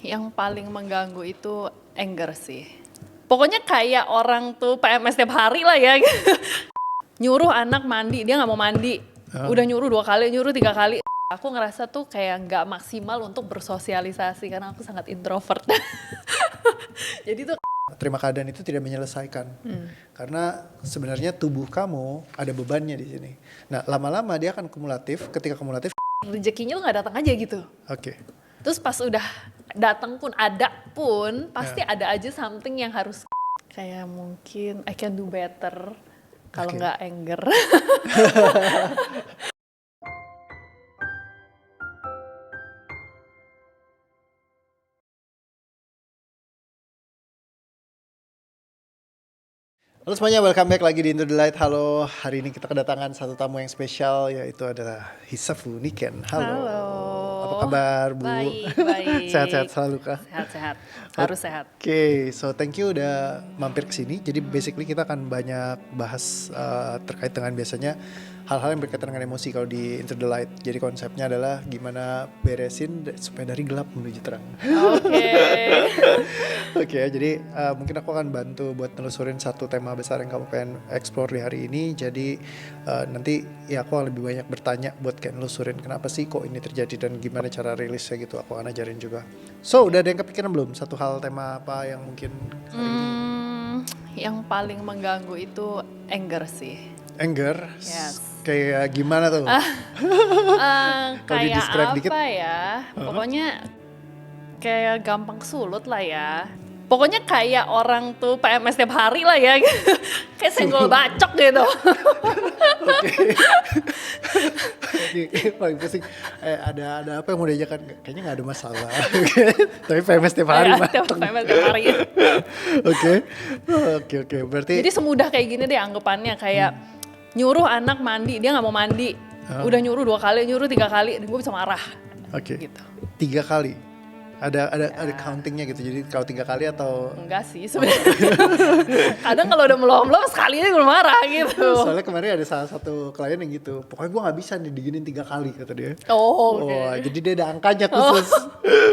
Yang paling mengganggu itu anger sih. Pokoknya kayak orang tuh PMS tiap hari lah ya. Nyuruh anak mandi, dia nggak mau mandi. Udah nyuruh 2 kali, nyuruh 3 kali. Aku ngerasa tuh kayak nggak maksimal untuk bersosialisasi karena aku sangat introvert. Jadi tuh Terima keadaan itu tidak menyelesaikan. Karena sebenarnya tubuh kamu ada bebannya di sini. Nah, lama-lama dia akan kumulatif. Ketika kumulatif, rezekinya tuh nggak datang aja gitu. oke. Terus pas udah datang pun ada pun pasti ada aja something yang harus kayak mungkin I can do better kalau Oke. nggak anger. Halo semuanya, welcome back lagi di Into the Light. Halo, hari ini kita kedatangan satu tamu yang spesial, yaitu adalah Hisafu Niken. Halo. Apa kabar, Bu? Baik. Sehat-sehat selalu kah? Sehat-sehat. Harus sehat. Oke, so thank you udah mampir ke sini. Jadi basically kita akan banyak bahas terkait dengan biasanya hal-hal yang berkaitan dengan emosi kalau di Into the Light. Jadi konsepnya adalah gimana beresin supaya dari gelap menuju terang. Oke. Oke, jadi mungkin aku akan bantu buat nelusurin satu tema besar yang kamu pengen explore di hari ini. Jadi nanti ya aku akan lebih banyak bertanya buat kayak nelusurin kenapa sih kok ini terjadi dan gimana cara rilisnya gitu. Aku akan ajarin juga. So, udah ada yang kepikiran belum? Satu hal tema apa yang mungkin hari ini? Yang paling mengganggu itu anger sih. Anger? Yes. Kayak gimana tuh? Kalau Kayak di-describe apa dikit. ya? Pokoknya kayak gampang sulut lah ya. Pokoknya kayak orang tuh PMS tiap hari lah ya. Kayak senggol bacok gitu. Oke, paling pusing. Ada apa yang mau diajakan? Kayaknya nggak ada masalah. Tapi PMS tiap hari mah. Tiap PMS tiap hari. Oke. Berarti Jadi semudah kayak gini deh anggapannya, kayak nyuruh anak mandi, dia nggak mau mandi. Udah nyuruh 2 kali, nyuruh 3 kali, dan gue bisa marah. oke. Gitu. 3 kali. Ada countingnya gitu. Jadi kalau 3 kali atau Enggak sih sebenarnya. Kadang kalau udah melom-melom sekali aja gue marah gitu. soalnya kemarin ada salah satu klien yang gitu. Pokoknya gue nggak bisa nih diginin 3 kali kata dia. Oh, oke. Jadi dia ada angkanya khusus.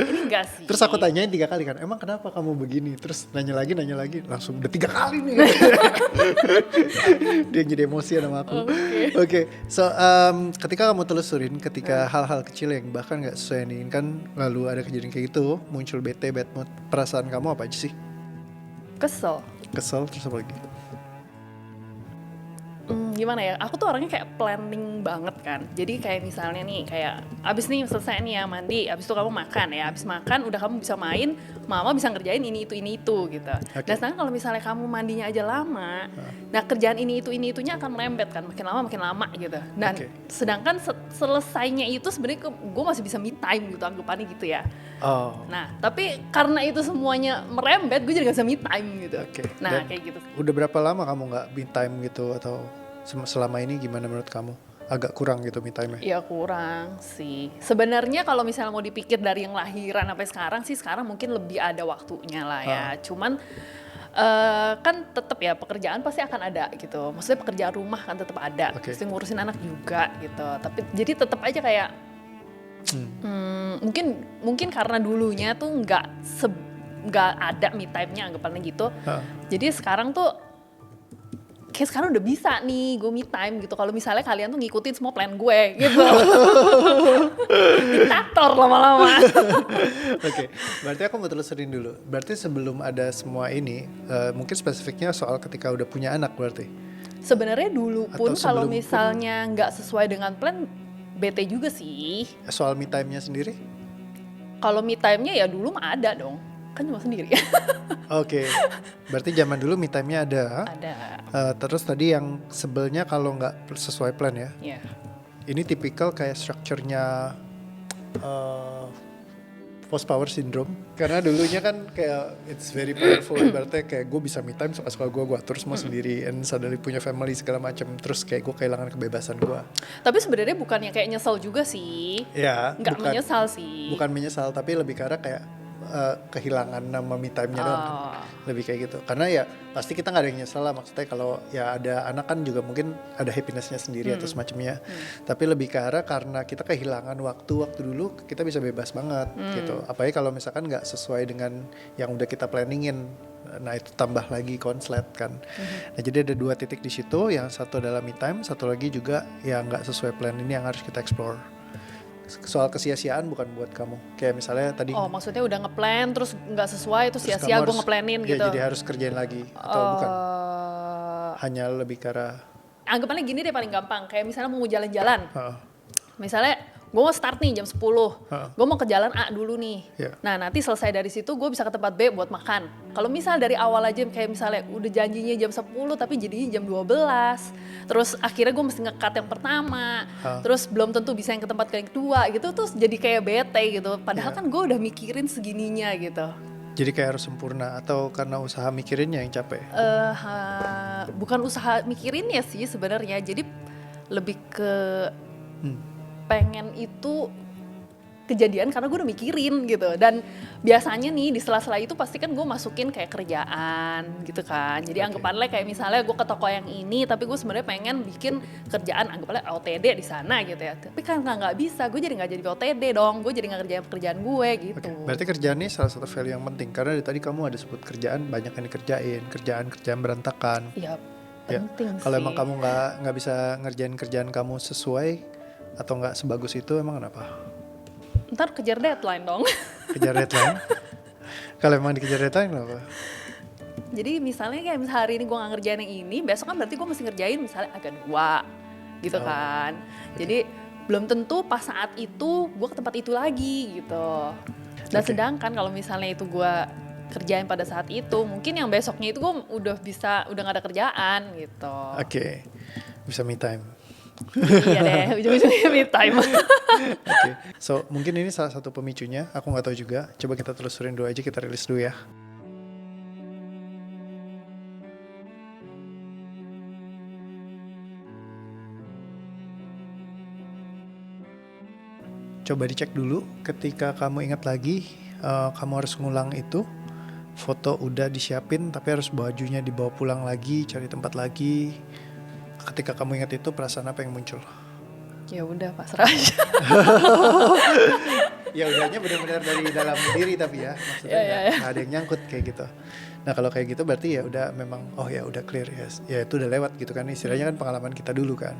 Ini enggak sih. Terus aku tanyain 3 kali kan, emang kenapa kamu begini? Terus nanya lagi, langsung udah 3 kali nih. Dia jadi emosi sama aku. Oke. So ketika kamu telusurin, ketika hal-hal kecil yang bahkan nggak sesuai yang diinginkan, lalu ada kejadian kayak gitu, muncul bete, bad mood, perasaan kamu apa aja sih? Kesel. Kesel, terus apa lagi? Gimana ya, aku tuh orangnya kayak planning banget kan. Jadi kayak misalnya nih, kayak abis nih selesai nih ya mandi, abis itu kamu makan ya, abis makan udah kamu bisa main, mama bisa ngerjain ini itu gitu. Oke. Dan sedangkan kalau misalnya kamu mandinya aja lama, nah kerjaan ini itunya akan merembet kan, makin lama gitu. Dan sedangkan selesainya itu sebenarnya gue masih bisa me time gitu, anggapannya gitu ya. Oh. Nah tapi karena itu semuanya merembet, gue jadi gak bisa me time gitu. Oke. Nah Dan kayak gitu. udah berapa lama kamu nggak me time gitu atau selama ini gimana menurut kamu? Agak kurang gitu me time-nya? Ya kurang sih. Sebenarnya kalau misalnya mau dipikir dari yang lahiran sampai sekarang sih, sekarang mungkin lebih ada waktunya lah ya. Cuman kan tetap ya pekerjaan pasti akan ada gitu. Maksudnya pekerjaan rumah kan tetap ada. Mesti ngurusin anak juga gitu. Tapi jadi tetap aja kayak mungkin karena dulunya tuh nggak ada me time-nya anggapannya gitu. Jadi sekarang tuh kayak sekarang udah bisa nih gue me time gitu. Kalau misalnya kalian tuh ngikutin semua plan gue gitu. Diktator lama-lama. Oke, berarti aku mau telusurin dulu. Berarti sebelum ada semua ini, mungkin spesifiknya soal ketika udah punya anak berarti? Sebenarnya dulu pun Atau kalau sebelum misalnya nggak sesuai dengan plan, bete juga sih. Soal me time-nya sendiri? Kalau me time-nya ya dulu mah ada dong. Kan cuma sendiri. Oke, berarti zaman dulu me time-nya ada. Ada. Terus tadi yang sebelnya kalau nggak sesuai plan ya? Iya. Ini tipikal kayak structure-nya post power syndrome. Karena dulunya kan kayak it's very powerful. Berarti kayak gue bisa me time suka-suka gue atur semua sendiri. And suddenly punya family segala macam. Terus kayak gue kehilangan kebebasan gue. Tapi sebenarnya bukannya kayak nyesel juga sih. Ya, Nggak menyesal sih. Bukan menyesal, tapi lebih ke arah kayak kehilangan nama me time-nya doang kan. Oh. Lebih kayak gitu. Karena ya pasti kita nggak ada yang nyesel lah, maksudnya kalau ya ada anak kan juga mungkin ada happiness-nya sendiri atau semacamnya. Tapi lebih ke arah karena kita kehilangan waktu dulu kita bisa bebas banget gitu. Apalagi kalau misalkan nggak sesuai dengan yang udah kita planningin. Nah itu tambah lagi konslet kan. Nah jadi ada 2 titik di situ, yang satu adalah me time, satu lagi juga yang nggak sesuai plan ini yang harus kita explore. Soal kesia-siaan bukan buat kamu. Kayak misalnya tadi. Oh, maksudnya udah ngeplan terus nggak sesuai itu terus sia-sia kamu gue harus- ngeplanin ya, gitu. jadi harus kerjain lagi atau bukan? Hanya lebih ke arah. Anggapannya gini deh paling gampang, kayak misalnya mau jalan-jalan. Heeh. Misalnya gue mau start nih jam 10, gue mau ke jalan A dulu nih. Iya. Nah nanti selesai dari situ gue bisa ke tempat B buat makan. Kalau misal dari awal aja kayak misalnya udah janjinya jam 10 tapi jadinya jam 12. Terus akhirnya gue mesti nge-cut yang pertama. Terus belum tentu bisa yang ke tempat yang kedua gitu. Terus jadi kayak bete gitu. Padahal kan gue udah mikirin segininya gitu. Jadi kayak harus sempurna atau karena usaha mikirinnya yang capek? Bukan usaha mikirinnya sih sebenarnya. Jadi lebih ke pengen itu kejadian karena gue udah mikirin gitu. Dan biasanya nih di sela-sela itu pasti kan gue masukin kayak kerjaan gitu kan. Jadi anggapannya kayak misalnya gue ke toko yang ini tapi gue sebenarnya pengen bikin kerjaan anggapannya OTD di sana gitu ya. Tapi kan nggak bisa, gue jadi nggak jadi OTD dong. Gue jadi nggak kerjain pekerjaan gue gitu. Oke, berarti kerjaan ini salah satu value yang penting karena dari tadi kamu ada sebut kerjaan banyak yang dikerjain, kerjaan berantakan. Iya Ya, penting kalau sih. emang kamu nggak bisa ngerjain kerjaan kamu sesuai atau nggak sebagus itu, emang kenapa? Ntar kejar deadline dong. Kejar deadline? Kalau emang dikejar deadline kenapa? Jadi misalnya kayak misal hari ini gue gak ngerjain yang ini, besok kan berarti gue mesti ngerjain misalnya agak 2 gitu kan. Jadi belum tentu pas saat itu gue ke tempat itu lagi gitu. Dan sedangkan kalau misalnya itu gue kerjain pada saat itu, mungkin yang besoknya itu gue udah gak ada kerjaan gitu. Oke, bisa me time. Iya deh, ujung-ujungnya me time. Oke, so mungkin ini salah satu pemicunya, aku nggak tahu juga. Coba kita telusurin dulu aja, kita rilis dulu ya. Coba dicek dulu, ketika kamu ingat lagi, kamu harus ngulang itu. Foto udah disiapin, tapi harus bajunya dibawa pulang lagi, cari tempat lagi. Ketika kamu ingat itu, perasaan apa yang muncul? Ya udah pasrah aja. Ya udahnya benar-benar dari dalam diri tapi ya, maksudnya nggak ada yang nyangkut kayak gitu. Nah kalau kayak gitu berarti ya udah memang ya udah clear ya itu udah lewat gitu kan, istilahnya kan pengalaman kita dulu kan.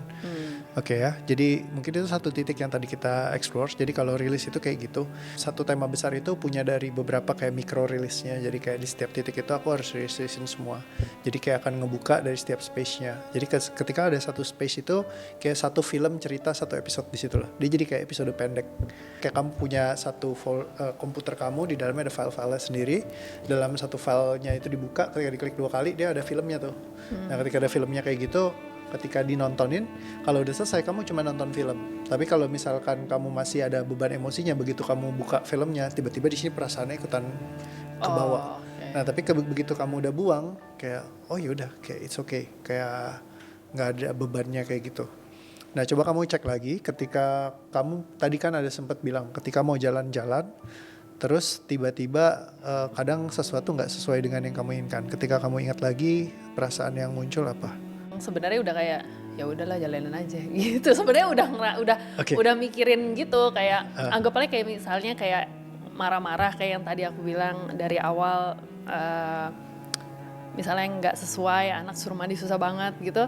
Oke ya, jadi mungkin itu satu titik yang tadi kita explore. Jadi kalau rilis itu kayak gitu, satu tema besar itu punya dari beberapa kayak micro rilisnya. Jadi kayak di setiap titik itu aku harus rilisin semua. Jadi kayak akan ngebuka dari setiap space-nya. Jadi ketika ada satu space itu kayak satu film cerita satu episode di situ lah. Dia jadi kayak episode pendek. Kayak kamu punya satu komputer kamu, di dalamnya ada file-filenya sendiri. Dalam satu filenya itu dibuka, ketika diklik 2 kali dia ada filmnya tuh. Nah ketika ada filmnya kayak gitu, ketika dinontonin, kalau udah selesai kamu cuma nonton film. Tapi kalau misalkan kamu masih ada beban emosinya, begitu kamu buka filmnya, tiba-tiba di sini perasaannya ikutan ke bawah. Nah tapi begitu kamu udah buang, kayak yaudah, kayak it's okay, kayak nggak ada bebannya kayak gitu. Nah coba kamu cek lagi, ketika kamu tadi kan ada sempat bilang, ketika mau jalan-jalan, terus tiba-tiba kadang sesuatu nggak sesuai dengan yang kamu inginkan. Ketika kamu ingat lagi, perasaan yang muncul apa? Sebenarnya udah kayak ya udahlah jalanin aja gitu. Sebenarnya udah mikirin gitu, kayak anggapnya kayak misalnya kayak marah-marah kayak yang tadi aku bilang dari awal, misalnya nggak sesuai, anak suruh mandi susah banget gitu.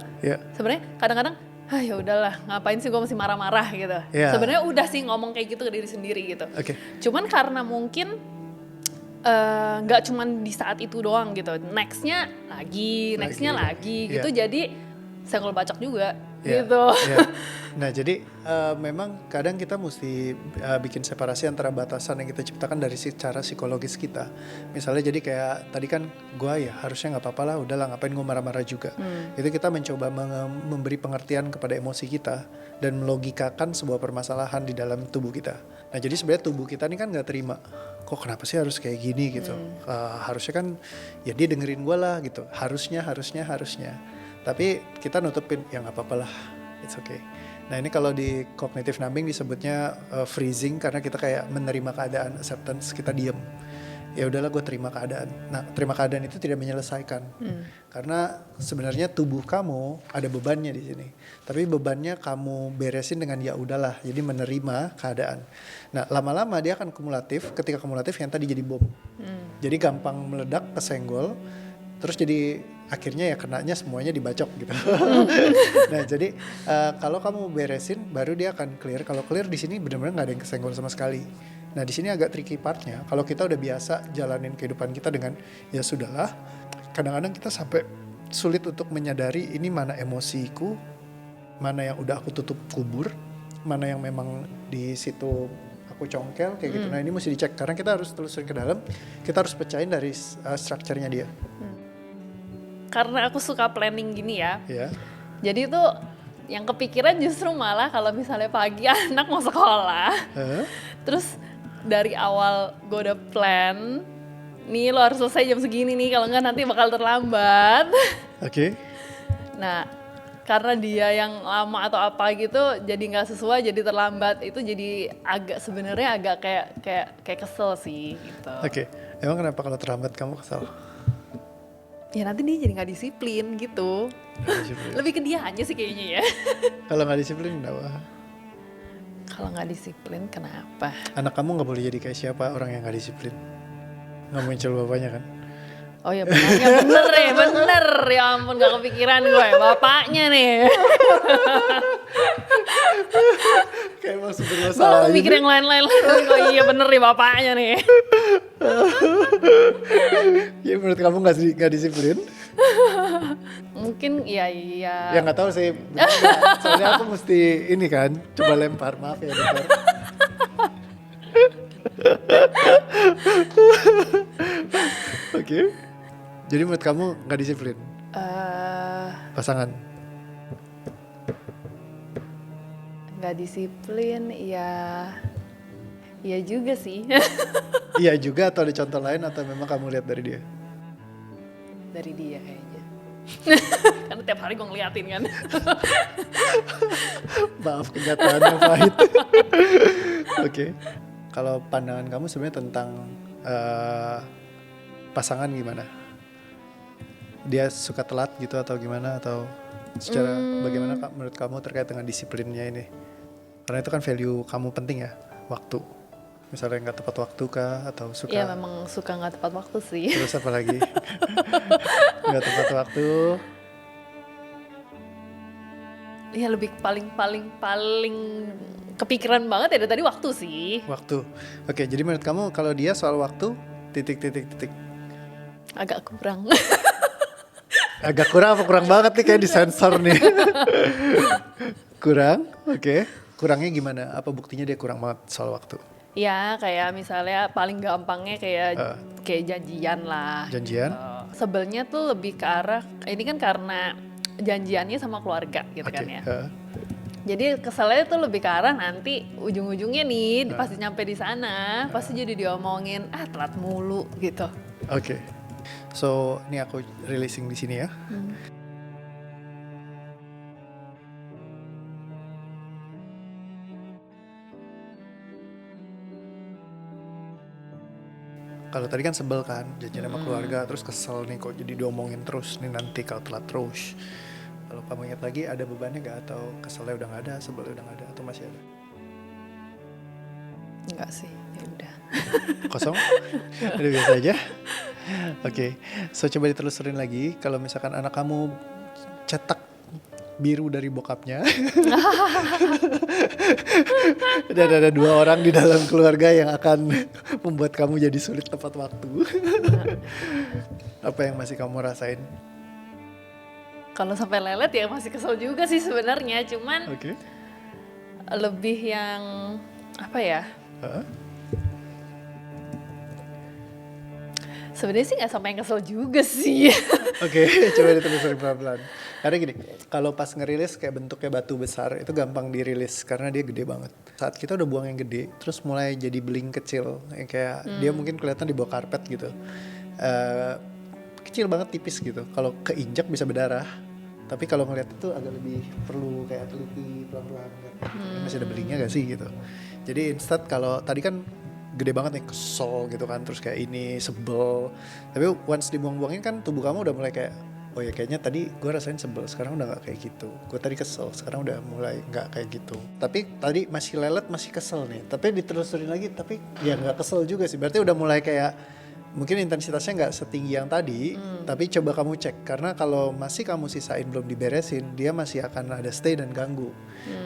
Sebenarnya kadang-kadang ya udahlah, ngapain sih gue masih marah-marah gitu. Sebenarnya udah sih ngomong kayak gitu ke diri sendiri gitu. Cuman karena mungkin nggak cuman di saat itu doang gitu, nextnya lagi gitu, jadi senggol bacok juga gitu. Nah jadi memang kadang kita mesti bikin separasi antara batasan yang kita ciptakan dari cara psikologis kita. Misalnya jadi kayak tadi kan gue ya harusnya nggak apa-apa lah, udahlah ngapain gue marah-marah juga. Itu kita mencoba memberi pengertian kepada emosi kita dan melogikakan sebuah permasalahan di dalam tubuh kita. Nah jadi sebenarnya tubuh kita ini kan nggak terima, kok kenapa sih harus kayak gini gitu. Harusnya kan ya dia dengerin gue lah gitu, harusnya. Tapi kita nutupin, ya nggak apa-apa lah, it's okay. Nah ini kalau di cognitive numbing disebutnya freezing, karena kita kayak menerima keadaan, acceptance, kita diem. ya udahlah gue terima keadaan. Nah, terima keadaan itu tidak menyelesaikan. Karena sebenarnya tubuh kamu ada bebannya di sini. Tapi bebannya kamu beresin dengan ya udahlah. Jadi menerima keadaan. Nah, lama-lama dia akan kumulatif. Ketika kumulatif yang tadi jadi bom. Jadi gampang meledak, kesenggol. Terus jadi akhirnya ya kenanya semuanya dibacok gitu. Nah, jadi kalau kamu beresin baru dia akan clear. Kalau clear di sini benar-benar nggak ada yang kesenggol sama sekali. Nah, di sini agak tricky partnya. Kalau kita udah biasa jalanin kehidupan kita dengan ya sudahlah. Kadang-kadang kita sampai sulit untuk menyadari ini mana emosiku, mana yang udah aku tutup kubur, mana yang memang di situ aku congkel kayak gitu. Nah, ini mesti dicek karena kita harus telusurin ke dalam. Kita harus pecahin dari strukturnya dia. Karena aku suka planning gini ya. Ya. Jadi itu yang kepikiran justru malah kalau misalnya pagi anak mau sekolah. Terus dari awal gue udah plan, nih lo harus selesai jam segini nih, kalau enggak nanti bakal terlambat. Oke. Nah, karena dia yang lama atau apa gitu jadi nggak sesuai, jadi terlambat, itu jadi sebenarnya agak kayak kesel sih gitu. Oke. Emang kenapa kalau terlambat kamu kesal? Ya nanti dia jadi nggak disiplin gitu. Lebih ke dia aja sih kayaknya ya. Kalau nggak disiplin kenapa? Kalau nggak disiplin kenapa? Anak kamu nggak boleh jadi kayak siapa orang yang nggak disiplin. Nggak muncul bapaknya kan? Oh ya bener ya ampun gak kepikiran gue, bapaknya nih. Kayak emang sumber Gue masalah mikir yang lain-lain. Oh iya bener nih bapaknya nih. Ya menurut kamu nggak disiplin? Mungkin iya. Ya nggak tahu sih. Soalnya aku mesti ini kan, coba lempar, maaf ya lempar. Oke. Jadi menurut kamu nggak disiplin? Pasangan? Nggak disiplin, ya juga sih. Iya juga atau ada contoh lain atau memang kamu lihat dari dia? Dari dia kayaknya. Karena tiap hari gue ngeliatin kan. Maaf kenyataan yang pahit. Oke. Kalau pandangan kamu sebenarnya tentang pasangan gimana? Dia suka telat gitu atau gimana, atau secara bagaimana menurut kamu terkait dengan disiplinnya ini? Karena itu kan value kamu penting ya, waktu. Misalnya nggak tepat waktu kah atau suka? Iya memang suka nggak tepat waktu sih. Terus apa lagi? Nggak tepat waktu. Iya lebih paling kepikiran banget ya dari tadi waktu sih. Waktu. Oke, jadi menurut kamu kalau dia soal waktu titik. Agak kurang. Agak kurang apa kurang banget nih, kayak disensor nih. Kurang, oke. Kurangnya gimana? Apa buktinya dia kurang banget soal waktu? Ya kayak misalnya paling gampangnya kayak janjian lah. Janjian? Gitu. Sebelnya tuh lebih ke arah, ini kan karena janjiannya sama keluarga gitu kan ya. Jadi keselnya tuh lebih ke arah nanti ujung-ujungnya nih pasti nyampe di sana, pasti jadi diomongin telat mulu gitu. Oke. So, ini aku releasing di sini ya. Kalau tadi kan sebel kan, janjian sama keluarga, terus kesel nih kok jadi diomongin terus nih nanti kalau telat terus. Kalau kamu ingat lagi ada bebannya nggak, atau keselnya udah nggak ada, sebelnya udah nggak ada, atau masih ada? Enggak sih, ya udah. Kosong? Udah biasa aja? Oke, so coba ditelusurin lagi. Kalau misalkan anak kamu cetak biru dari bokapnya, dan ada 2 orang di dalam keluarga yang akan membuat kamu jadi sulit tepat waktu. Apa yang masih kamu rasain? Kalau sampai lelet ya masih kesel juga sih sebenarnya, cuman lebih yang apa ya? Sebenarnya sih nggak sampai yang kesel juga sih. Oke, coba ditelusurin pelan-pelan. Karena gini, kalau pas ngerilis kayak bentuknya batu besar itu gampang dirilis karena dia gede banget. Saat kita udah buang yang gede, terus mulai jadi beling kecil, yang kayak dia mungkin kelihatan di bawah karpet gitu. Kecil banget, tipis gitu. Kalau keinjak bisa berdarah. Tapi kalau ngeliat itu agak lebih perlu kayak teliti pelan-pelan kan. Masih ada belingnya gak sih gitu. Jadi instead kalau tadi kan gede banget nih, kesel gitu kan, terus kayak ini sebel, tapi once dibuang-buangin kan tubuh kamu udah mulai kayak, oh ya kayaknya tadi gue rasain sebel, sekarang udah gak kayak gitu, gue tadi kesel, sekarang udah mulai gak kayak gitu, tapi tadi masih lelet, masih kesel nih, tapi diterusin lagi, tapi ya gak kesel juga sih, berarti udah mulai kayak mungkin intensitasnya nggak setinggi yang tadi, tapi coba kamu cek, karena kalau masih kamu sisain belum diberesin, dia masih akan ada stay dan ganggu.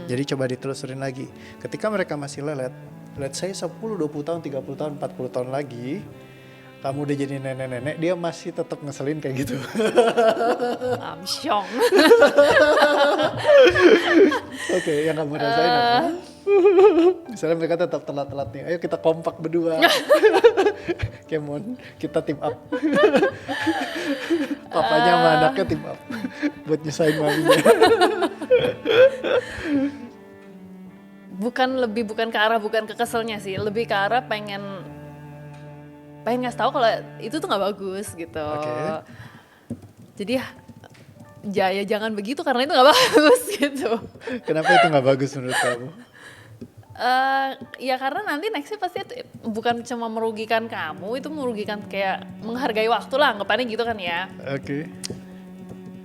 Jadi coba ditelusurin lagi. Ketika mereka masih lelet, let's say 10, 20 tahun, 30 tahun, 40 tahun lagi, kamu udah jadi nenek-nenek, dia masih tetap ngeselin kayak gitu. Amsyong. Oke, yang kamu rasain apa? Misalnya mereka tetap telat-telat nih, ayo kita kompak berdua. Kemon, kita team up. Papanya sama anaknya team up buat nyusahin maminya. Bukan ke keselnya sih, lebih ke arah pengen ngasih tahu kalau itu tuh nggak bagus gitu. Oke. Jadi ya jangan begitu karena itu nggak bagus gitu. Kenapa itu nggak bagus menurut kamu? Ya karena nanti nextnya pasti itu bukan cuma merugikan kamu, itu merugikan kayak menghargai waktu lah, anggapannya gitu kan ya. Oke.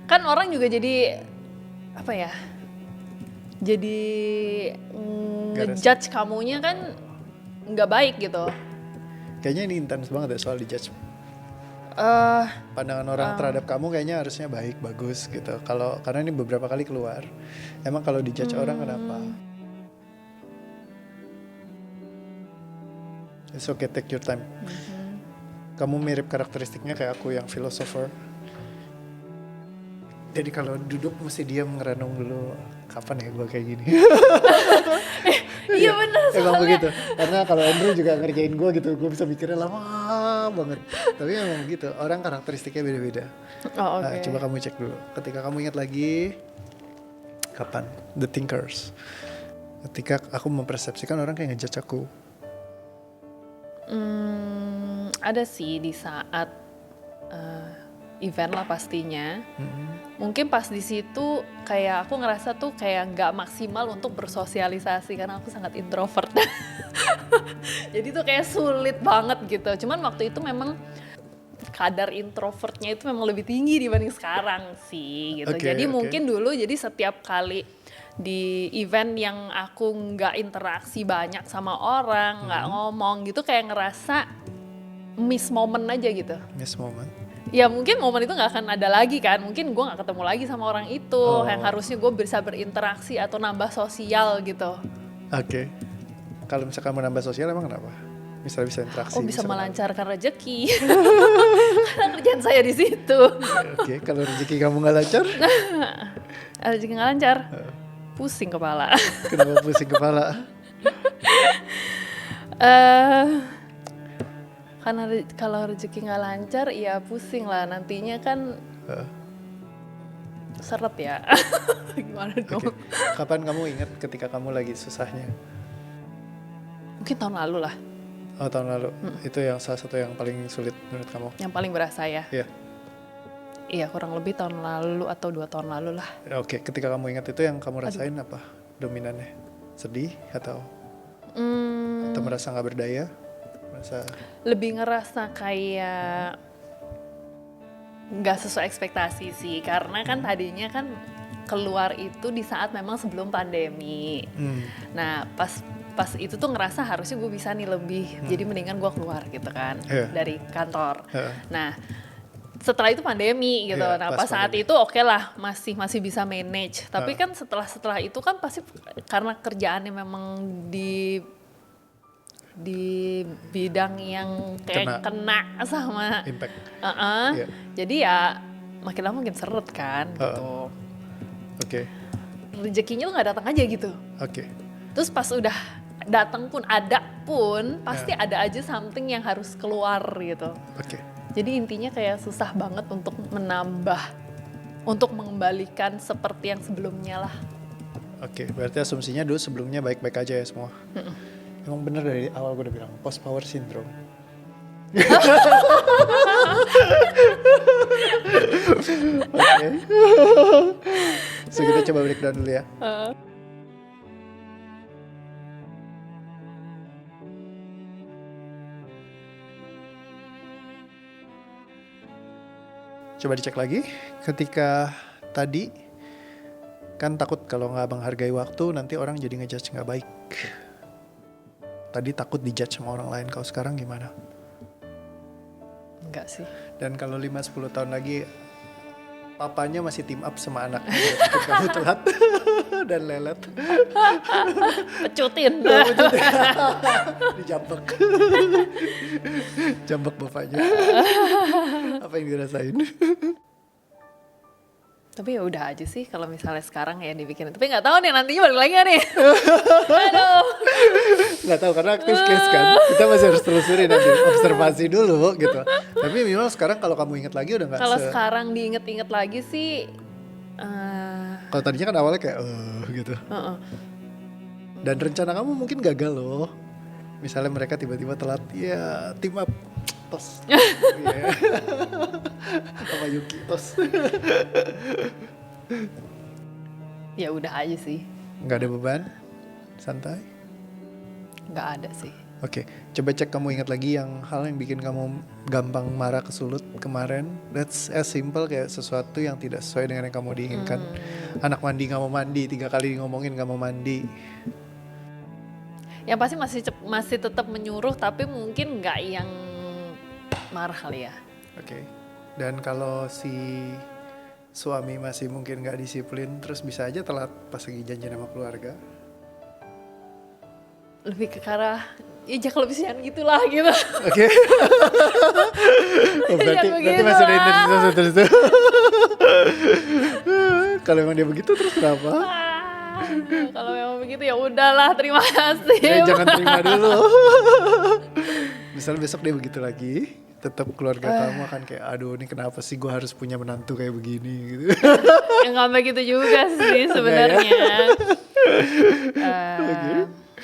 Kan orang juga jadi apa ya, jadi ngejudge kamunya kan nggak baik gitu. Kayaknya ini intens banget ya soal dijudge. Pandangan orang terhadap kamu kayaknya harusnya baik, bagus gitu. Karena ini beberapa kali keluar. Emang kalau dijudge orang kenapa? It's okay, take your time. Kamu mirip karakteristiknya kayak aku yang philosopher. Jadi kalau duduk mesti diam ngerenung dulu. Kapan ya gue kayak gini? Iya benar Emang soalnya. begitu. Karena kalau Andrew juga ngerjain gue gitu, gue bisa mikirnya lama banget. Tapi emang gitu, orang karakteristiknya beda-beda. Oh, Nah, oke. coba kamu cek dulu. Ketika kamu ingat lagi, kapan? The Thinkers. Ketika aku mempersepsikan orang kayak ngejudge aku. Ada sih di saat event lah pastinya. Mungkin pas di situ kayak aku ngerasa tuh kayak nggak maksimal untuk bersosialisasi karena aku sangat introvert. Jadi tuh kayak sulit banget gitu. Cuman waktu itu memang kadar introvertnya itu memang lebih tinggi dibanding sekarang sih gitu. Oke, Jadi oke. mungkin dulu jadi setiap kali di event yang aku nggak interaksi banyak sama orang, nggak ngomong gitu kayak ngerasa miss moment aja gitu. Miss moment. Ya mungkin momen itu nggak akan ada lagi kan, mungkin gue nggak ketemu lagi sama orang itu, yang harusnya gue bisa berinteraksi atau nambah sosial gitu. Oke. Kalau misalkan mau nambah sosial emang kenapa? Misalnya bisa interaksi. Oh bisa bisa melancarkan rezeki, karena kerjaan saya di situ. Oke, kalau rezeki kamu nggak lancar, Rezeki nggak lancar, pusing kepala. kenapa pusing kepala? Karena kalau rezeki nggak lancar, ya pusing lah nantinya kan seret ya. Gimana dong? Oke. Kapan kamu ingat ketika kamu lagi susahnya? Mungkin tahun lalu lah, Oh, tahun lalu. Itu yang salah satu yang paling sulit menurut kamu? yang paling berasa ya. Iya. Iya kurang lebih tahun lalu atau 2 tahun lalu lah. Oke, ketika kamu ingat itu yang kamu rasain apa dominannya? Sedih atau merasa nggak berdaya? Merasa Lebih ngerasa kayak nggak sesuai ekspektasi sih, karena kan tadinya kan keluar itu di saat memang sebelum pandemi. Nah pas itu tuh ngerasa harusnya gue bisa nih lebih, jadi mendingan gue keluar gitu kan dari kantor. Nah setelah itu pandemi gitu. Iya, Nah pas pas saat pandemi. itu oke lah masih bisa manage. Tapi kan setelah itu kan pasti karena kerjaannya memang di bidang yang kayak kena sama impact. Iya. Jadi ya makin lama makin seret kan gitu. Oke. Rezekinya tuh nggak datang aja gitu. Oke. Terus pas udah datang pun pasti ada aja something yang harus keluar gitu. Oke. Jadi intinya kayak susah banget untuk menambah, untuk mengembalikan seperti yang sebelumnya lah. Oke, berarti asumsinya dulu sebelumnya baik-baik aja ya semua. Emang bener dari awal gue udah bilang post power syndrome. Oke. So kita coba breakdown dulu ya. Coba dicek lagi. Ketika tadi kan takut kalau nggak menghargai waktu nanti orang jadi ngejudge nggak baik. Tadi takut dijudge sama orang lain. Kalau sekarang gimana? Enggak sih. Dan kalau 5-10 tahun lagi papanya masih team up sama anaknya bikin kamu telat dan lelet. Pecutin. Dijambak. Jambak bapaknya. Apa yang dirasain? Tapi ya udah aja sih kalau misalnya sekarang ya dibikin. Tapi nggak tahu nih nantinya balik lagi nggak nih. Aduh. Nggak tahu karena aktif case kan. Kita masih harus telusuri nanti, observasi dulu gitu. Tapi minimal sekarang kalau kamu ingat lagi udah nggak Kalau sekarang diinget-inget lagi sih. Kalau tadinya kan awalnya kayak gitu. Dan rencana kamu mungkin gagal loh. Misalnya mereka tiba-tiba telat, ya team up, tos. Iya. Sama Yuki, tos. Ya udah aja sih. Nggak ada beban, santai. Nggak ada sih. Oke, coba cek kamu ingat lagi yang hal yang bikin kamu gampang marah kesulut kemarin. That's as simple kayak sesuatu yang tidak sesuai dengan yang kamu diinginkan. Anak mandi nggak mau mandi, 3 kali ngomongin nggak mau mandi. Yang pasti masih tetap menyuruh tapi mungkin nggak yang marah kali ya. Oke. Dan kalau si suami masih mungkin nggak disiplin, terus bisa aja telat pas lagi janjian sama keluarga. Lebih ke arah ya jangan lebih gitulah gitu. Oke. Oh, berarti masih ada intensitas tertentu. Kalau emang dia begitu terus kenapa? Kalau memang begitu ya udahlah, terima kasih. Ya, jangan terima dulu. Misal besok dia begitu lagi, tetap keluarga kamu akan kayak, aduh ini kenapa sih gue harus punya menantu kayak begini gitu. Ya nggak begitu juga sih sebenarnya.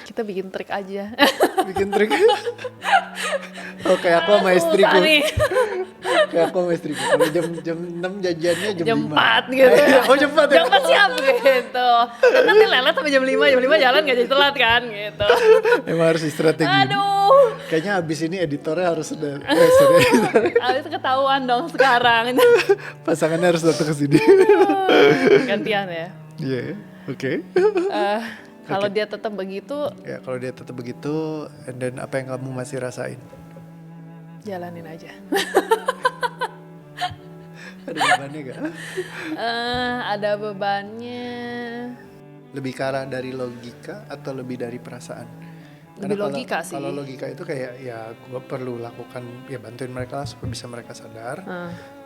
Kita bikin trik aja. Bikin trik. Oh kayak aku sama istriku. Kayak aku sama istriku. Kalau jam 6 janjiannya jam 5. 4 gitu. Oh jam 4 ya? Jam 4 siap gitu. Dan nanti lelet sampai jam 5 jalan gak jadi telat kan gitu. Emang harus strategi. Aduh. Kayaknya abis ini editornya harus udah. Abis itu ketahuan dong sekarang. Pasangannya harus datang ke sini. Gantian ya. Iya, oke. Kalau dia tetap begitu, Ya kalau dia tetap begitu, and then apa yang kamu masih rasain? jalanin aja. Ada bebannya gak? Ada bebannya. Lebih ke arah dari logika atau lebih dari perasaan? Lebih logika sih. Kalau logika itu kayak ya gue perlu lakukan, ya bantuin mereka lah supaya bisa mereka sadar.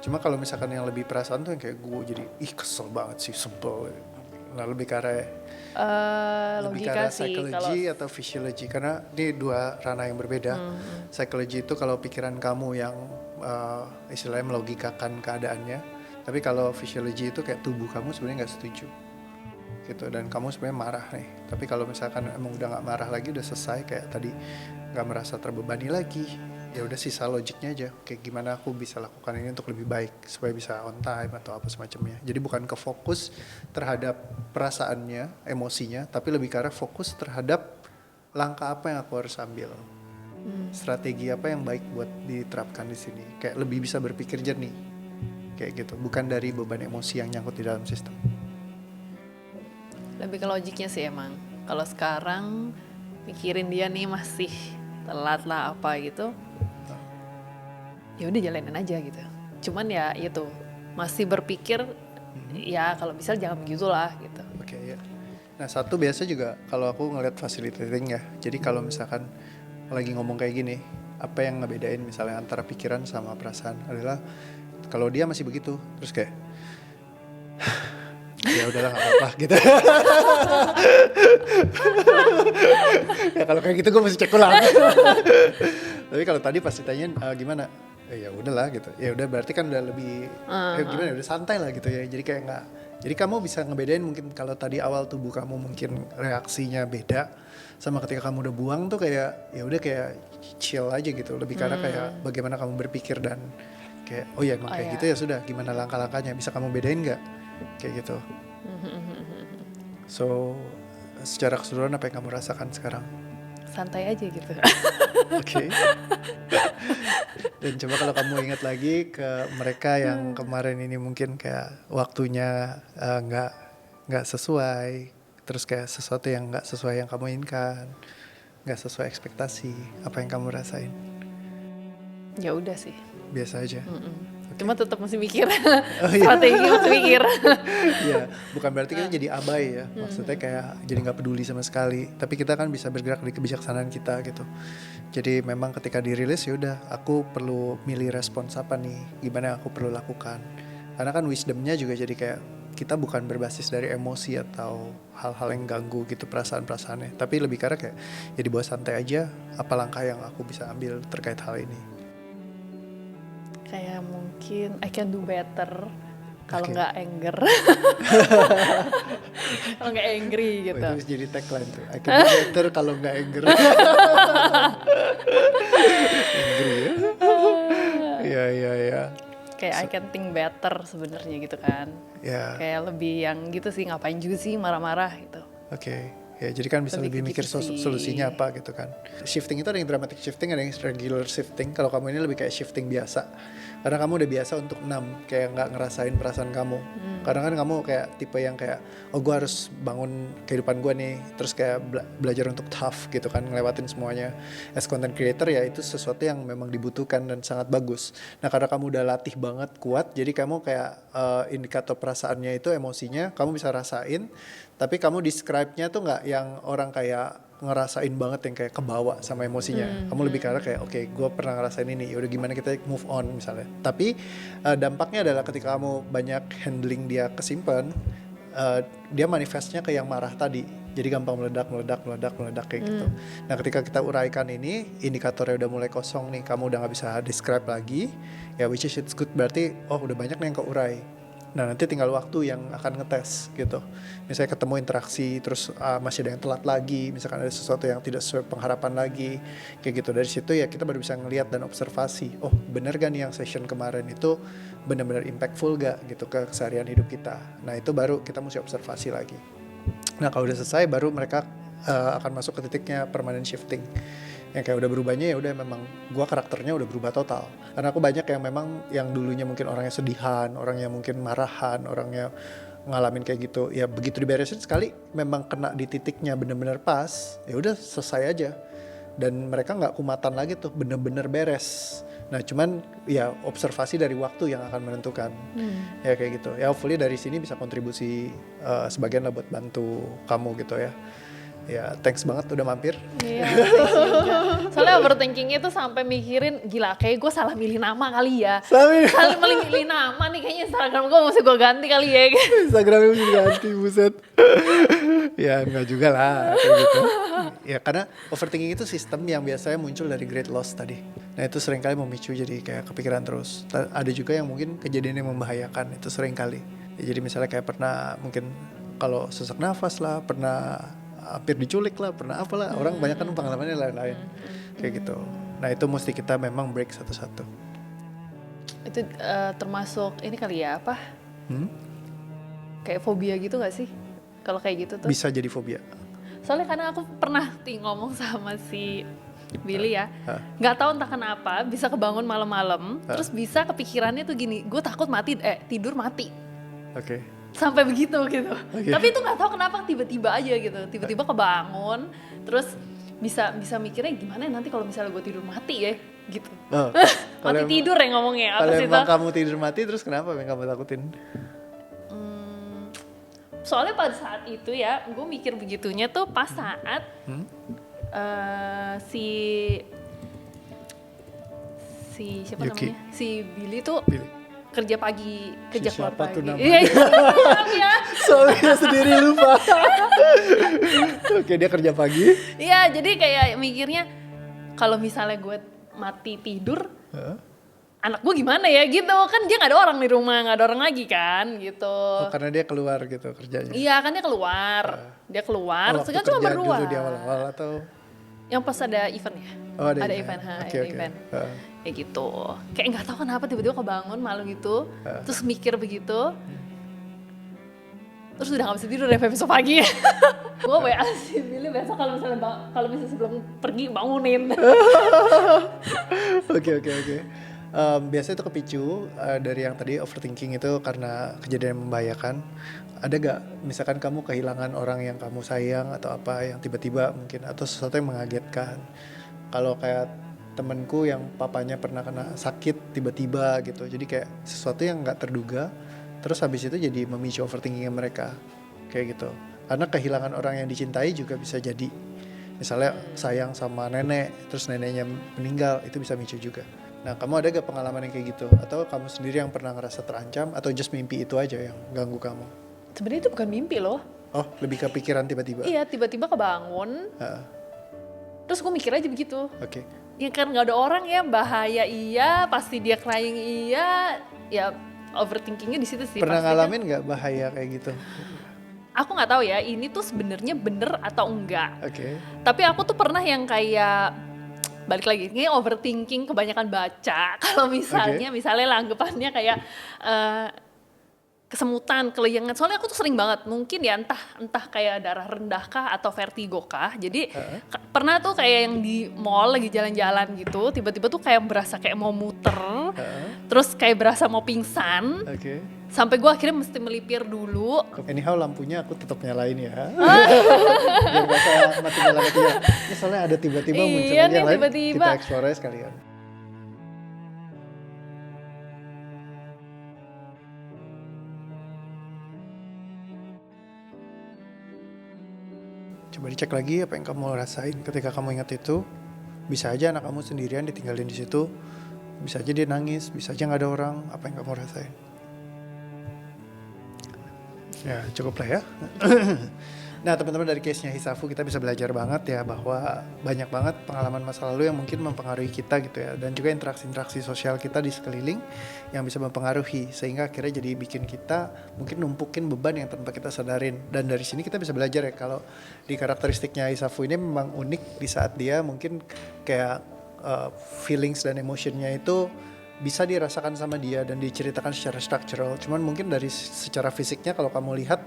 Cuma kalau misalkan yang lebih perasaan tuh yang kayak gue jadi kesel banget sih, sebel. Nah lebih ke arah lebih ke arah psychology atau physiology, karena ini 2 ranah yang berbeda. Psychology itu kalau pikiran kamu yang istilahnya melogikakan keadaannya, tapi kalau physiology itu kayak tubuh kamu sebenarnya nggak setuju gitu, dan kamu sebenarnya marah nih. Tapi kalau misalkan emang udah nggak marah lagi, udah selesai kayak tadi, nggak merasa terbebani lagi, ya udah sisa logiknya aja, kayak gimana aku bisa lakukan ini untuk lebih baik supaya bisa on time atau apa semacamnya. Jadi bukan ke fokus terhadap perasaannya, emosinya, tapi lebih ke arah fokus terhadap langkah apa yang aku harus ambil, strategi apa yang baik buat diterapkan di sini. Kayak lebih bisa berpikir jernih, kayak gitu. Bukan dari beban emosi yang nyangkut di dalam sistem. Lebih ke logiknya sih emang. Kalau sekarang mikirin dia nih masih telat lah apa gitu, ya udah jalanin aja gitu. Cuman ya itu masih berpikir ya kalau bisa jangan begitulah gitu. Oke, ya. Nah satu biasa juga kalau aku ngeliat facilitating ya, jadi kalau misalkan lagi ngomong kayak gini, apa yang ngebedain misalnya antara pikiran sama perasaan adalah kalau dia masih begitu terus kayak ya udahlah nggak apa-apa gitu. Ya kalau kayak gitu gue mesti cek ulang. Tapi kalau tadi pas ditanyain gimana, ya udahlah gitu. Ya udah berarti kan udah lebih gimana, udah santai lah gitu ya. Jadi kayak nggak. Jadi kamu bisa ngebedain mungkin kalau tadi awal tubuh kamu mungkin reaksinya beda sama ketika kamu udah buang tuh kayak ya udah kayak chill aja gitu. Lebih karena kayak bagaimana kamu berpikir dan kayak oh ya emang kayak gitu ya sudah, gimana langkah-langkahnya bisa kamu bedain nggak kayak gitu. So secara keseluruhan apa yang kamu rasakan sekarang? santai aja gitu. Oke. Dan coba kalau kamu ingat lagi ke mereka yang kemarin ini mungkin kayak waktunya nggak sesuai, terus kayak sesuatu yang nggak sesuai yang kamu inginkan, nggak sesuai ekspektasi, apa yang kamu rasain? Ya udah sih. Biasa aja. Cuma tetap masih mikir. Oh, iya. Strategi masih mikir. Iya, bukan berarti kita jadi abai ya. Maksudnya kayak jadi nggak peduli sama sekali. Tapi kita kan bisa bergerak di kebijaksanaan kita gitu. Jadi memang ketika dirilis ya udah, aku perlu milih respons apa nih, gimana yang aku perlu lakukan. Karena kan wisdomnya juga jadi kayak kita bukan berbasis dari emosi atau hal-hal yang ganggu gitu perasaan-perasaannya. Tapi lebih karena kayak ya dibawa santai aja, apa langkah yang aku bisa ambil terkait hal ini. Kayak mungkin I can do better kalau Oke. nggak anger. Kalau nggak angry gitu. Oh, itu bisa jadi tagline tuh. I can do better kalau nggak anger. Angry ya. Iya, iya, iya. Kayak I can think better sebenarnya gitu kan. Ya, Kayak lebih yang gitu sih, ngapain juga sih marah-marah gitu. oke. Ya, jadi kan bisa lebih Lebih ke mikir gitu sih. solusinya apa gitu kan. Shifting itu ada yang dramatic shifting, ada yang regular shifting. Kalau kamu ini lebih kayak shifting biasa. Karena kamu udah biasa untuk numb, kayak nggak ngerasain perasaan kamu. Karena kan kamu kayak tipe yang kayak, oh gue harus bangun kehidupan gue nih. Terus kayak belajar untuk tough gitu kan, ngelewatin semuanya. As content creator ya itu sesuatu yang memang dibutuhkan dan sangat bagus. Nah karena kamu udah latih banget, kuat, jadi kamu kayak indikator perasaannya itu emosinya, kamu bisa rasain. Tapi kamu describe-nya tuh nggak yang orang kayak ngerasain banget yang kayak kebawa sama emosinya. Kamu lebih karena kayak oke, gue pernah ngerasain ini, yaudah gimana kita move on misalnya. Tapi dampaknya adalah ketika kamu banyak handling dia kesimpan, dia manifestnya ke yang marah tadi. Jadi gampang meledak kayak gitu. Nah ketika kita uraikan ini, indikatornya udah mulai kosong nih, kamu udah nggak bisa describe lagi, ya which is it's good, berarti oh udah banyak nih yang keurai. Nah nanti tinggal waktu yang akan ngetes gitu. Misalnya ketemu interaksi terus masih ada yang telat lagi, misalkan ada sesuatu yang tidak sesuai pengharapan lagi, kayak gitu. Dari situ ya kita baru bisa ngelihat dan observasi, oh bener gak nih yang session kemarin itu benar-benar impactful gak gitu ke keseharian hidup kita. Nah itu baru kita mesti observasi lagi. Nah kalau udah selesai baru mereka akan masuk ke titiknya permanent shifting. Yang kayak udah berubahnya ya udah memang gua karakternya udah berubah total. Karena aku banyak yang memang yang dulunya mungkin orangnya sedihan, orangnya mungkin marahan, orangnya ngalamin kayak gitu. Ya begitu diberesin sekali memang kena di titiknya bener-bener pas, ya udah selesai aja. Dan mereka nggak kumatan lagi tuh, bener-bener beres. Nah cuman ya observasi dari waktu yang akan menentukan. Ya kayak gitu. Ya hopefully dari sini bisa kontribusi sebagian lah buat bantu kamu gitu ya. Ya thanks banget udah mampir. Iya, thank you juga. Soalnya overthinkingnya tuh sampai mikirin, gila kayak gue salah milih nama kali ya. Salah milih nama nih, kayaknya Instagram gue mesti gue ganti kali ya. Instagramnya mesti ganti, buset. Ya enggak juga lah kayak gitu. Ya karena overthinking itu sistem yang biasanya muncul dari great loss tadi. Nah itu seringkali memicu jadi kayak kepikiran terus. Ada juga yang mungkin kejadian yang membahayakan, itu seringkali. Ya, jadi misalnya kayak pernah mungkin kalau sesak nafas lah, pernah hampir diculik lah, pernah apalah, orang banyak kan pengalamannya lain-lain kayak gitu. Nah itu mesti kita memang break satu-satu. Itu termasuk ini kali ya, apa? Kayak fobia gitu gak sih? Kalau kayak gitu tuh. Bisa jadi fobia. Soalnya karena aku pernah ngomong sama si Billy ya, nggak tahu entah kenapa bisa kebangun malam-malam, terus bisa kepikirannya tuh gini, gue takut tidur mati. Oke. Sampai begitu gitu. Okay. Tapi itu nggak tahu kenapa tiba-tiba aja gitu. Tiba-tiba kebangun, terus bisa mikirnya gimana nanti kalau misalnya gue tidur mati ya gitu. Oh, mati tidur ya ngomongnya apa kalau sih itu? emang kamu tidur mati terus kenapa yang kamu takutin? Soalnya pada saat itu ya, gue mikir begitunya tuh pas saat si siapa Yuki. namanya? Si Billy tuh Billy. kerja pagi, kerja Si keluar siapa pagi. tuh namanya? Iya, ya. Soalnya sendiri lupa. Oke, dia kerja pagi. Iya, jadi kayak mikirnya kalau misalnya gue mati tidur, anak gue gimana ya gitu. Kan dia nggak ada orang di rumah, nggak ada orang lagi kan gitu. Oh, karena dia keluar gitu kerjanya. Iya kan dia keluar, Waktu sekarang cuma kerja berdua. dulu di awal-awal atau? Yang pas ada event ya. Oh, ada event, Oke. event. Kayak gitu. Kayak nggak tahu kenapa tiba-tiba kebangun malam gitu, terus mikir begitu. terus udah gak bisa tidur deh besok pagi. Gue WA si Billy besok kalau misalnya sebelum pergi bangunin. Oke. Biasanya itu kepicu dari yang tadi overthinking itu karena kejadian yang membahayakan. Ada gak misalkan kamu kehilangan orang yang kamu sayang atau apa yang tiba-tiba mungkin atau sesuatu yang mengagetkan? Kalau kayak temenku yang papanya pernah kena sakit tiba-tiba gitu, jadi kayak sesuatu yang nggak terduga, terus habis itu jadi memicu overthinkingnya mereka kayak gitu. Karena kehilangan orang yang dicintai juga bisa jadi, misalnya sayang sama nenek, terus neneknya meninggal, itu bisa micu juga. Nah, kamu ada gak pengalaman yang kayak gitu? Atau kamu sendiri yang pernah ngerasa terancam? Atau just mimpi itu aja yang ganggu kamu? Sebenarnya itu bukan mimpi loh. Oh, lebih kepikiran tiba-tiba? Iya, tiba-tiba kebangun. Terus gue mikir aja begitu. Oke. Ya kan gak ada orang ya, bahaya iya, pasti dia crying iya. Ya overthinkingnya di situ sih. Pernah pasti ngalamin gak bahaya kayak gitu? Aku nggak tahu ya, ini tuh sebenarnya bener atau enggak. Oke. Tapi aku tuh pernah yang kayak balik lagi, ini overthinking kebanyakan baca. Kalau misalnya anggapannya kayak kesemutan, keleyengan. Soalnya aku tuh sering banget, mungkin ya entah kayak darah rendah kah atau vertigo kah. Jadi pernah tuh kayak yang di mall lagi jalan-jalan gitu, tiba-tiba tuh kayak berasa kayak mau muter, terus kayak berasa mau pingsan. Oke. Sampai gue akhirnya mesti melipir dulu. Anyhow lampunya aku tetap nyalain ya. Biar gak mati nyala ya. Ini soalnya ada tiba-tiba muncul Iya nih, yang lain, tiba-tiba. kita explore aja sekalian. Coba dicek lagi apa yang kamu rasain ketika kamu ingat itu. Bisa aja anak kamu sendirian ditinggalin di situ. Bisa aja dia nangis, bisa aja nggak ada orang. Apa yang kamu rasain? Ya cukup lah ya. Nah teman-teman, dari case-nya Hisafu kita bisa belajar banget ya bahwa banyak banget pengalaman masa lalu yang mungkin mempengaruhi kita gitu ya, dan juga interaksi-interaksi sosial kita di sekeliling yang bisa mempengaruhi sehingga akhirnya jadi bikin kita mungkin numpukin beban yang tanpa kita sadarin. Dan dari sini kita bisa belajar ya kalau di karakteristiknya Hisafu ini memang unik di saat dia mungkin kayak feelings dan emotionnya itu bisa dirasakan sama dia dan diceritakan secara structural. Cuman mungkin dari secara fisiknya kalau kamu lihat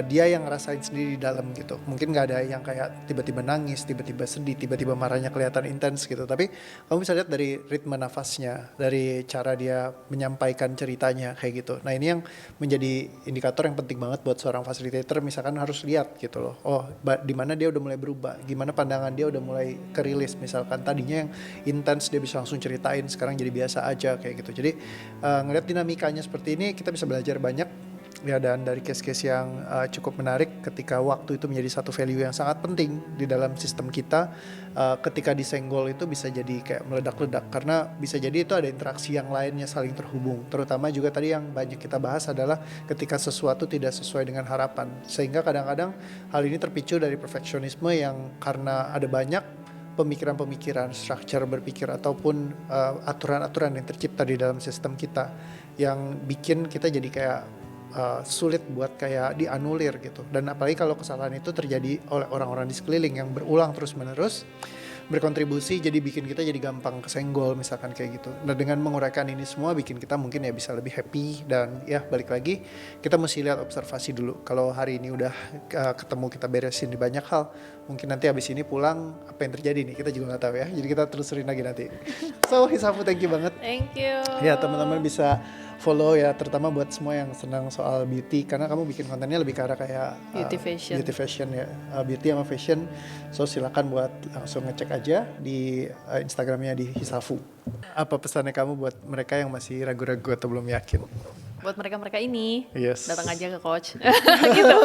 dia yang ngerasain sendiri di dalam gitu. Mungkin nggak ada yang kayak tiba-tiba nangis, tiba-tiba sedih, tiba-tiba marahnya kelihatan intens gitu. Tapi kamu bisa lihat dari ritme nafasnya, dari cara dia menyampaikan ceritanya kayak gitu. Nah ini yang menjadi indikator yang penting banget buat seorang facilitator. Misalkan harus lihat gitu loh. Oh, di mana dia udah mulai berubah, gimana pandangan dia udah mulai kerilis. Misalkan tadinya yang intens dia bisa langsung ceritain, sekarang jadi biasa aja kayak gitu. Jadi ngeliat dinamikanya seperti ini kita bisa belajar banyak. Ya, dan dari case-case yang cukup menarik ketika waktu itu menjadi satu value yang sangat penting di dalam sistem kita. Ketika disenggol itu bisa jadi kayak meledak-ledak karena bisa jadi itu ada interaksi yang lainnya saling terhubung. Terutama juga tadi yang banyak kita bahas adalah ketika sesuatu tidak sesuai dengan harapan, sehingga kadang-kadang hal ini terpicu dari perfeksionisme yang karena ada banyak pemikiran-pemikiran, structure berpikir ataupun aturan-aturan yang tercipta di dalam sistem kita yang bikin kita jadi kayak sulit buat kayak dianulir gitu. Dan apalagi kalau kesalahan itu terjadi oleh orang-orang di sekeliling yang berulang terus-menerus berkontribusi, jadi bikin kita jadi gampang kesenggol misalkan kayak gitu. Nah dengan menguraikan ini semua bikin kita mungkin ya bisa lebih happy. Dan ya balik lagi kita mesti lihat observasi dulu. Kalau hari ini udah ketemu, kita beresin di banyak hal, mungkin nanti habis ini pulang apa yang terjadi nih kita juga nggak tahu ya. Jadi kita telusurin lagi nanti. So Hisafu, thank you banget. Thank you. Ya teman-teman bisa follow ya, terutama buat semua yang senang soal beauty, karena kamu bikin kontennya lebih ke arah kayak beauty fashion ya, beauty sama fashion. So silakan buat langsung ngecek aja di Instagramnya di Hisafu. Apa pesannya kamu buat mereka yang masih ragu-ragu atau belum yakin? Buat mereka-mereka ini, Yes. datang aja ke coach. Gitu.